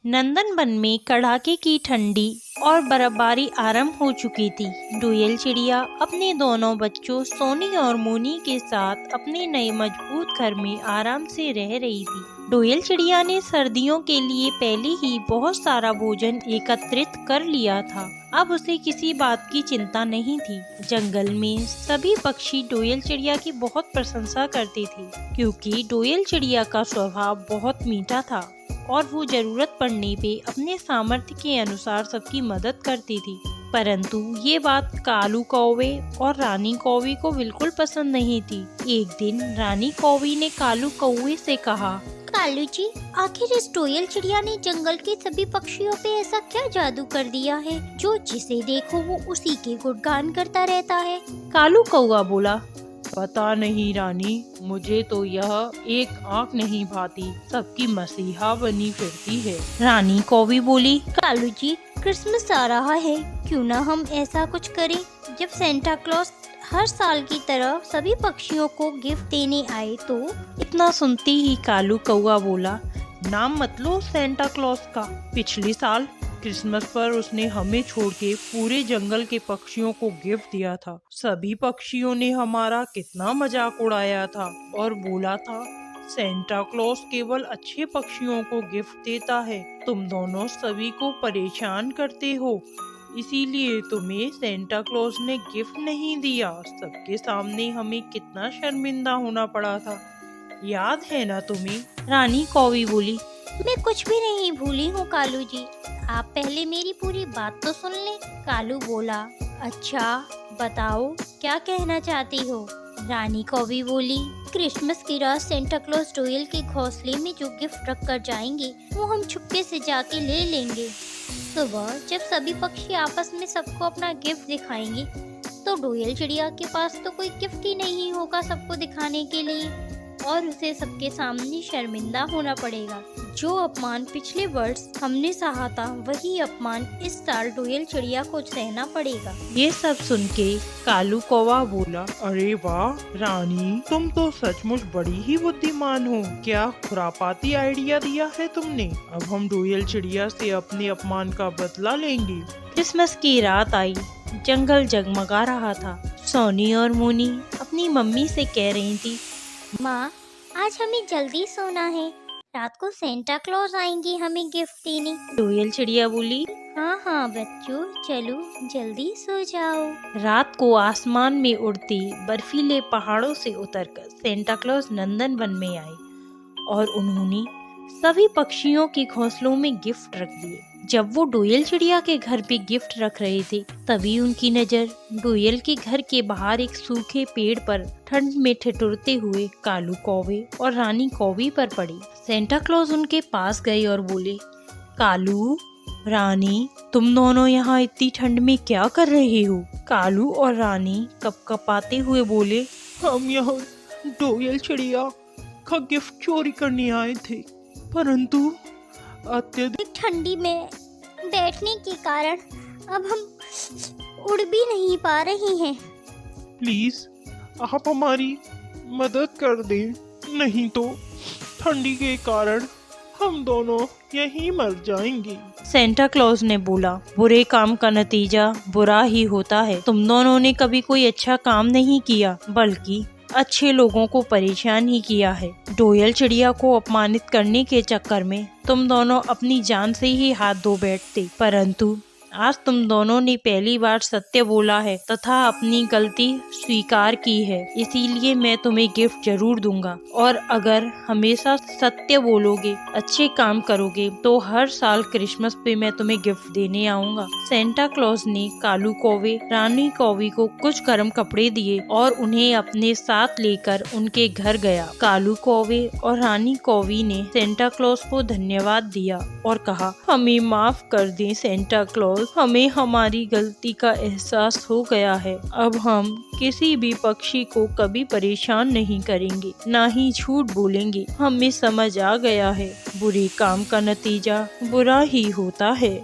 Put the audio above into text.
नंदनवन में कड़ाके की ठंडी और बर्फबारी आरंभ हो चुकी थी। डोयल चिड़िया अपने दोनों बच्चों सोनी और मोनी के साथ अपने नए मजबूत घर में आराम से रह रही थी। डोयल चिड़िया ने सर्दियों के लिए पहले ही बहुत सारा भोजन एकत्रित कर लिया था। अब उसे किसी बात की चिंता नहीं थी। जंगल में सभी पक्षी डोयल चिड़िया की बहुत प्रशंसा करते थे, क्योंकि डोयल चिड़िया का स्वभाव बहुत मीठा था और वो जरूरत पड़ने पे अपने सामर्थ्य के अनुसार सबकी मदद करती थी। परंतु ये बात कालू कौवे और रानी कौवे को बिल्कुल पसंद नहीं थी। एक दिन रानी कौवे ने कालू कौवे से कहा, कालू जी, आखिर इस डोयल चिड़िया ने जंगल के सभी पक्षियों पे ऐसा क्या जादू कर दिया है जो जिसे देखो वो उसी के गुणगान करता रहता है। कालू कौवा बोला, पता नहीं रानी, मुझे तो यह एक आँख नहीं भाती, सबकी मसीहा बनी फिरती है। रानी कौवी बोली, कालू जी, क्रिसमस आ रहा है, क्यों ना हम ऐसा कुछ करें जब सेंटा क्लॉज हर साल की तरह सभी पक्षियों को गिफ्ट देने आए तो। इतना सुनते ही कालू कौवा बोला, नाम मत लो सेंटा क्लॉज का। पिछले साल क्रिसमस पर उसने हमें छोड़ के पूरे जंगल के पक्षियों को गिफ्ट दिया था। सभी पक्षियों ने हमारा कितना मजाक उड़ाया था और बोला था सेंटा क्लॉज केवल अच्छे पक्षियों को गिफ्ट देता है। तुम दोनों सभी को परेशान करते हो, इसीलिए तुम्हें सेंटा क्लॉज ने गिफ्ट नहीं दिया। सबके सामने हमें कितना शर्मिंदा होना पड़ा था, याद है ना तुम्हें? रानी कौवी बोली, मैं कुछ भी नहीं भूली हूँ कालू जी, आप पहले मेरी पूरी बात तो सुन लें। कालू बोला, अच्छा बताओ क्या कहना चाहती हो। रानी कौवी बोली, क्रिसमस की रात सेंटा क्लॉज डोयल के घोंसले में जो गिफ्ट रख कर जाएंगे वो हम छुपके से जाके ले लेंगे। सुबह जब सभी पक्षी आपस में सबको अपना गिफ्ट दिखाएंगे तो डोयल चिड़िया के पास तो कोई गिफ्ट ही नहीं होगा सबको दिखाने के लिए, और उसे सबके सामने शर्मिंदा होना पड़ेगा। जो अपमान पिछले वर्ष हमने सहा था वही अपमान इस साल डोयल चिड़िया को सहना पड़ेगा। ये सब सुन के कालू कौवा बोला, अरे वाह रानी, तुम तो सचमुच बड़ी ही बुद्धिमान हो। क्या खुरापाती आइडिया दिया है तुमने। अब हम डोयल चिड़िया से अपने अपमान का बदला लेंगे। क्रिसमस की रात आई, जंगल जगमगा रहा था। सोनी और मोनी अपनी मम्मी से कह रही थी, माँ, आज हमें जल्दी सोना है, रात को सेंटा क्लॉज आएंगे हमें गिफ्ट देने। डोयल चिड़िया बोली, हाँ हाँ बच्चों, चलो जल्दी सो जाओ। रात को आसमान में उड़ते बर्फीले पहाड़ों से उतरकर सेंटा क्लॉज नंदनवन में आए और उन्होंने सभी पक्षियों के घोंसलों में गिफ्ट रख दिए। जब वो डोयल चिड़िया के घर पे गिफ्ट रख रहे थे तभी उनकी नजर डोयल के घर के बाहर एक सूखे पेड़ पर ठंड में ठिठुरते हुए कालू कौवे और रानी कौवी पर पड़ी। सेंटा क्लॉज उनके पास गए और बोले, कालू, रानी, तुम दोनों यहाँ इतनी ठंड में क्या कर रहे हो। कालू और रानी कपकपाते हुए बोले, हम यहाँ डोयल चिड़िया का गिफ्ट चोरी करने आए थे, परंतु अत्यधिक ठंडी में बैठने के कारण अब हम उड़ भी नहीं पा रहे हैं। प्लीज आप हमारी मदद कर दें, नहीं तो ठंडी के कारण हम दोनों यहीं मर जाएंगे। सेंटा क्लॉज ने बोला, बुरे काम का नतीजा बुरा ही होता है। तुम दोनों ने कभी कोई अच्छा काम नहीं किया, बल्कि अच्छे लोगों को परेशान ही किया है। डोयल चिड़िया को अपमानित करने के चक्कर में तुम दोनों अपनी जान से ही हाथ धो बैठते, परंतु आज तुम दोनों ने पहली बार सत्य बोला है तथा अपनी गलती स्वीकार की है, इसीलिए मैं तुम्हें गिफ्ट जरूर दूंगा। और अगर हमेशा सत्य बोलोगे, अच्छे काम करोगे, तो हर साल क्रिसमस पे मैं तुम्हें गिफ्ट देने आऊंगा। सेंटा क्लॉज ने कालू कौवे, रानी कौवी को कुछ गर्म कपड़े दिए और उन्हें अपने साथ लेकर उनके घर गया। कालू कौवे और रानी कौवी ने सेंटा क्लॉज को धन्यवाद दिया और कहा, हमें माफ कर दें सेंटा क्लॉज, हमें हमारी गलती का एहसास हो गया है। अब हम किसी भी पक्षी को कभी परेशान नहीं करेंगे, ना ही झूठ बोलेंगे। हमें समझ आ गया है, बुरे काम का नतीजा बुरा ही होता है।